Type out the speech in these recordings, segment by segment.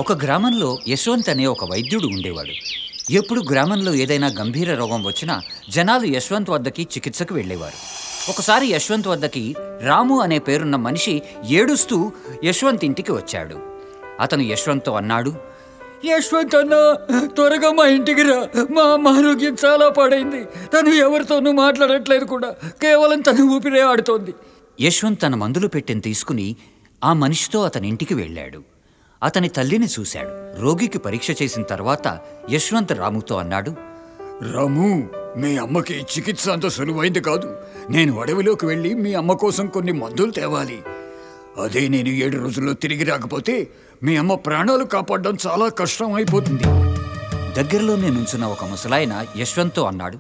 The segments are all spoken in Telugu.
ఒక గ్రామంలో యశ్వంత్ అనే ఒక వైద్యుడు ఉండేవాడు. ఎప్పుడు గ్రామంలో ఏదైనా గంభీర రోగం వచ్చినా జనాలు యశ్వంత్ వద్దకి చికిత్సకు వెళ్ళేవారు. ఒకసారి యశ్వంత్ వద్దకి రాము అనే పేరున్న మనిషి ఏడుస్తూ యశ్వంత్ ఇంటికి వచ్చాడు. అతను యశ్వంత్తో అన్నాడు, యశ్వంత్ అన్న, త్వరగా మా ఇంటికి రా. మా అమ్మ ఆరోగ్యం చాలా పాడైంది. తను ఎవరితోనూ మాట్లాడట్లేదు కూడా, కేవలం తన ఊపిరే ఆడుతోంది. యశ్వంత్ తన మందులు పెట్టెను తీసుకుని ఆ మనిషితో అతని ఇంటికి వెళ్ళాడు. అతని తల్లిని చూశాడు. రోగికి పరీక్ష చేసిన తర్వాత యశ్వంత్ రాముతో అన్నాడు, రాము, మీ అమ్మకి చికిత్స అంత సులువైంది కాదు. నేను అడవిలోకి వెళ్ళి మీ అమ్మ కోసం కొన్ని మందులు తేవాలి. అదే నేను 7 రోజుల్లో తిరిగి రాకపోతే మీ అమ్మ ప్రాణాలు కాపాడడం చాలా కష్టం అయిపోతుంది. దగ్గరలోనే నుంచున్న ఒక ముసలాయన యశ్వంత్తో అన్నాడు,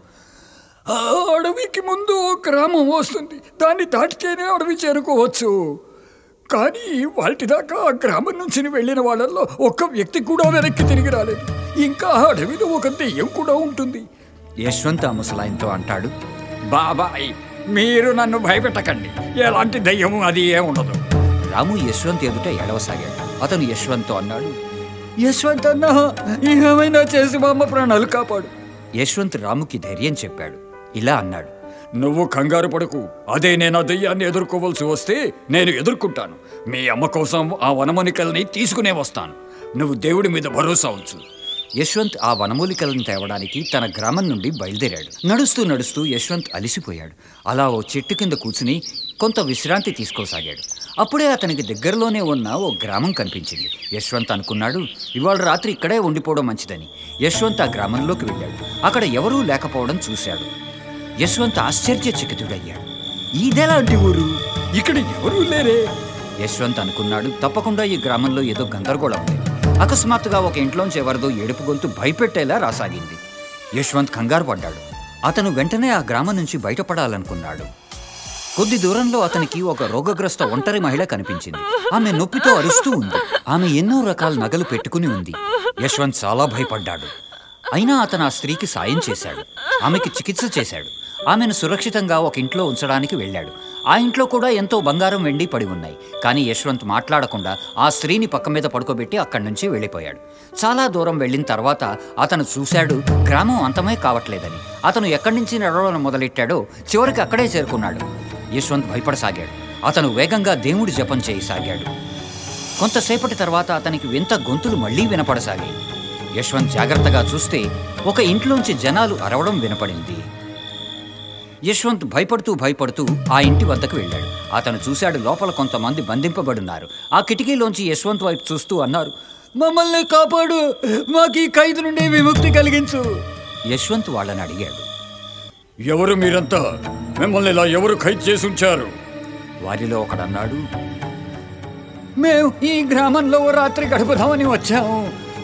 ఆ అడవికి ముందు ఓ గ్రామం వస్తుంది. దాన్ని దాటితేనే అడవి చేరుకోవచ్చు. కానీ వాటిదాకా ఆ గ్రామం నుంచి వెళ్ళిన వాళ్ళల్లో ఒక్క వ్యక్తి కూడా వెనక్కి తిరిగి రాలేదు. ఇంకా ఆ అడవిలో ఒక దెయ్యం కూడా ఉంటుంది. యశ్వంత్ ఆ ముసలాయనతో అంటాడు, బాబాయ్, మీరు నన్ను భయపెట్టకండి. ఎలాంటి దయ్యము అది ఏముండదు. రాము యశ్వంత్ ఎదుట ఏడవసాగాడు. అతను యశ్వంత్తో అన్నాడు, యశ్వంత్ అన్న, ఏమైనా చేసి మా అమ్మ ప్రాణాలు కాపాడు. యశ్వంత్ రాముకి ధైర్యం చెప్పాడు. ఇలా అన్నాడు, నువ్వు కంగారు పడకు. అదే నేను ఆ దెయ్యాన్ని ఎదుర్కోవలసి వస్తే నేను ఎదుర్కొంటాను. మీ అమ్మ కోసం ఆ వనమూలికల్ని తీసుకునే వస్తాను. నువ్వు దేవుడి మీద భరోసా ఉంచు. యశ్వంత్ ఆ వనమూలికలను తేవడానికి తన గ్రామం నుండి బయలుదేరాడు. నడుస్తూ నడుస్తూ యశ్వంత్ అలిసిపోయాడు. అలా ఓ చెట్టు కింద కూర్చుని కొంత విశ్రాంతి తీసుకోసాగాడు. అప్పుడే అతనికి దగ్గరలోనే ఉన్న ఓ గ్రామం కనిపించింది. యశ్వంత్ అనుకున్నాడు, ఇవాళ రాత్రి ఇక్కడే ఉండిపోవడం మంచిదని. యశ్వంత్ ఆ గ్రామంలోకి వెళ్ళాడు. అక్కడ ఎవరూ లేకపోవడం చూశాడు. యశ్వంత్ ఆశ్చర్యచకితుడయ్యాడు. ఇదెలాంటి ఊరు? ఇక్కడ ఎవరూ లేరే. యశ్వంత్ అనుకున్నాడు, తప్పకుండా ఈ గ్రామంలో ఏదో గందరగోళం ఉంది. అకస్మాత్తుగా ఒక ఇంట్లోంచి ఎవరిదో ఏడుపు గొంతు భయపెట్టేలా రాసాగింది. యశ్వంత్ కంగారు పడ్డాడు. అతను వెంటనే ఆ గ్రామం నుంచి బయటపడాలనుకున్నాడు. కొద్ది దూరంలో అతనికి ఒక రోగగ్రస్త ఒంటరి మహిళ కనిపించింది. ఆమె నొప్పితో అరుస్తూ ఉంది. ఆమె ఎన్నో రకాల నగలు పెట్టుకుని ఉంది. యశ్వంత్ చాలా భయపడ్డాడు. అయినా అతను ఆ స్త్రీకి సాయం చేశాడు. ఆమెకి చికిత్స చేశాడు. ఆమెను సురక్షితంగా ఒక ఇంట్లో ఉంచడానికి వెళ్ళాడు. ఆ ఇంట్లో కూడా ఎంతో బంగారం, వెండి పడి ఉన్నాయి. కానీ యశ్వంత్ మాట్లాడకుండా ఆ స్త్రీని పక్క మీద పడుకోబెట్టి అక్కడి నుంచి వెళ్ళిపోయాడు. చాలా దూరం వెళ్ళిన తర్వాత అతను చూశాడు, గ్రామం అంతమే కావట్లేదని. అతను ఎక్కడి నుంచి నడవడం మొదలెట్టాడో చివరికి అక్కడే చేరుకున్నాడు. యశ్వంత్ భయపడసాగాడు. అతను వేగంగా దేవుడి జపం చేయసాగాడు. కొంతసేపటి తర్వాత అతనికి వింత గొంతులు మళ్లీ వినపడసాగాయి. యశ్వంత్ జాగ్రత్తగా చూస్తే ఒక ఇంట్లోంచి జనాలు అరవడం వినపడింది. యశ్వంత్ భయపడుతూ ఆ ఇంటి వద్దకు వెళ్ళాడు. అతను చూశాడు, లోపల కొంతమంది బంధింపబడున్నారు. ఆ కిటికీలోంచి యశ్వంత్ వైపు చూస్తూ అన్నారు, మమ్మల్ని కాపాడు, మాకు ఈ ఖైదు నుండి విముక్తి కలిగించు. యశ్వంత్ వాళ్ళని అడిగాడు, ఎవరు మీరంతా? మిమ్మల్ని ఇలా ఎవరు ఖైదు చేసి ఉంచారు? వారిలో ఒకడన్నాడు, మేము ఈ గ్రామంలో రాత్రి గడుపుదామని వచ్చాము.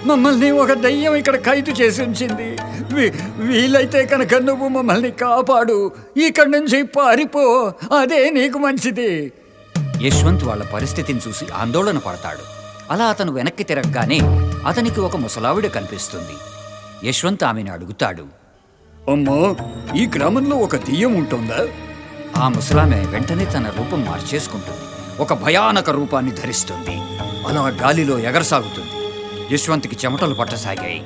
మమ్మల్ని ఒక దయ్యం ఇక్కడ ఖైదు చేసి ఉంచింది. వీలైతే కనుక నువ్వు మమ్మల్ని కాపాడు. ఇక్కడి నుంచి పారిపో, అదే నీకు మంచిది. యశ్వంత్ వాళ్ళ పరిస్థితిని చూసి ఆందోళన పడతాడు. అలా అతను వెనక్కి తిరగగానే అతనికి ఒక ముసలావిడ కనిపిస్తుంది. యశ్వంత్ ఆమెను అడుగుతాడు, అమ్మా, ఈ గ్రామంలో ఒక దెయ్యం ఉంటుందా? ఆ ముసలామె వెంటనే తన రూపం మార్చేసుకుంటుంది. ఒక భయానక రూపాన్ని ధరిస్తుంది. అలా గాలిలో ఎగరసాగుతుంది. యశ్వంత్కి చెమటలు పట్టసాగాయి.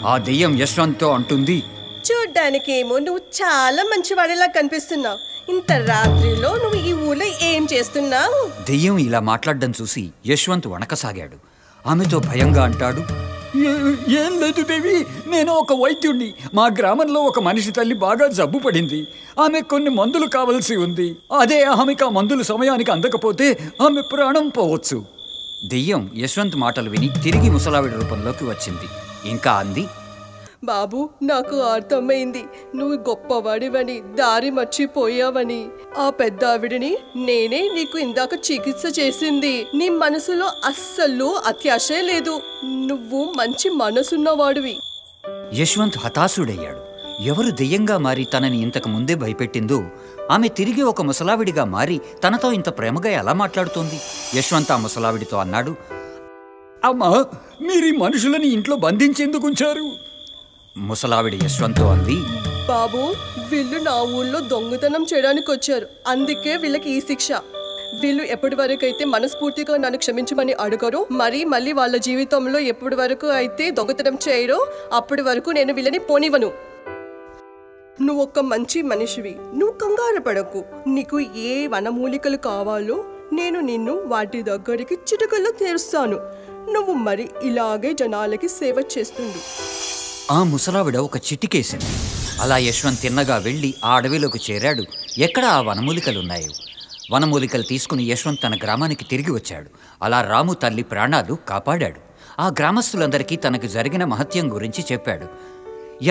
ఆ దెయ్యం యశ్వంత్తో అంటుంది, చూడ్డానికేమో నువ్వు చాలా మంచివాడిలా కనిపిస్తున్నావు. ఇంత రాత్రిలో నువ్వు ఈ ఊళ్ళో ఏం చేస్తున్నావు? దెయ్యం ఇలా మాట్లాడడం చూసి యశ్వంత్ వణకసాగాడు. ఆమెతో భయంగా అంటాడు, ఏం లేదు దేవి, నేను ఒక వైద్యుణ్ణి. మా గ్రామంలో ఒక మనిషి తల్లి బాగా జబ్బు పడింది. ఆమెకు కొన్ని మందులు కావలసి ఉంది. అదే ఆమెకు ఆ మందులు సమయానికి అందకపోతే ఆమె ప్రాణం పోవచ్చు. దెయ్యం యశ్వంత్ మాటలు విని తిరిగి ముసలావిడ రూపంలోకి వచ్చింది. ఇంకా అంది, బాబు, నాకు అర్థమైంది. నువ్వు గొప్పవాడివని, దారి మర్చిపోయావని. ఆ పెద్ద ఆవిడని నేనే నీకు ఇందాక చికిత్స చేసింది. నీ మనసులో అస్సలు అత్యాశే లేదు. నువ్వు మంచి మనసున్నవాడివి. యశ్వంత్ హతాశుడయ్యాడు. ఎవరు దెయ్యంగా మారి తనని ఇంతకు ముందే భయపెట్టిందో ఆమె తిరిగి ఒక ముసలావిడిగా మారి తనతో ఇంత ప్రేమగా ఎలా మాట్లాడుతోంది? యశ్వంత్ ఆ ముసలావిడితో అన్నాడు, అమ్మా, మీరు ఈ మనుషులని ఇంట్లో బంధించేందుకు ఉంచారు? ముసలావిడ యశ్వంత్తో అంది, బాబు, వీళ్ళు నా ఊళ్ళో దొంగతనం చేయడానికి వచ్చారు. అందుకే వీళ్ళకి ఈ శిక్ష. వీళ్ళు ఎప్పటి వరకు అయితే మనస్ఫూర్తిగా నన్ను క్షమించమని అడగరో, మళ్ళీ వాళ్ళ జీవితంలో ఎప్పటి వరకు అయితే దొంగతనం చేయరో అప్పటి వరకు నేను వీళ్ళని పోనివ్వను. నువ్వు ఒక మంచి మనిషివి, నువ్వు కంగారు పడకు. నీకు ఏ వనమూలికలు కావాలో నేను నిన్ను వాటి దగ్గరికి చిటికల్లో తీరుస్తాను. నువ్వు మరి ఇలాగే జనాలకి సేవ చేస్తుండు. ఆ ముసలావిడ ఒక చిటికేసింది. అలా యశ్వంత్ తిన్నగా వెళ్ళి ఆ అడవిలోకి చేరాడు. ఎక్కడ ఆ వనమూలికలున్నాయో వనమూలికలు తీసుకుని యశ్వంత్ తన గ్రామానికి తిరిగి వచ్చాడు. అలా రాము తల్లి ప్రాణాలు కాపాడాడు. ఆ గ్రామస్తులందరికీ తనకు జరిగిన మహత్యం గురించి చెప్పాడు.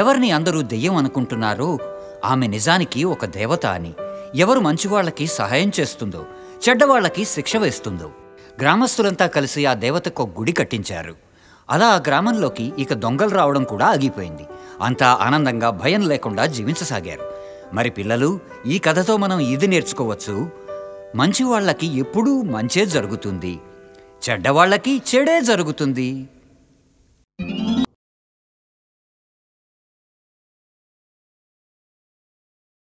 ఎవరిని అందరూ దెయ్యం అనుకుంటున్నారో ఆమె నిజానికి ఒక దేవత అని, ఎవరు మంచివాళ్లకి సహాయం చేస్తుందో చెడ్డవాళ్లకి శిక్ష వేస్తుందో. గ్రామస్తులంతా కలిసి ఆ దేవతకు గుడి కట్టించారు. అలా ఆ గ్రామంలోకి ఇక దొంగలు రావడం కూడా ఆగిపోయింది. అంతా ఆనందంగా భయం లేకుండా జీవించసాగారు. మరి పిల్లలు, ఈ కథతో మనం ఇది నేర్చుకోవచ్చు: మంచివాళ్లకి ఎప్పుడూ మంచే జరుగుతుంది, చెడ్డవాళ్లకి చెడే జరుగుతుంది.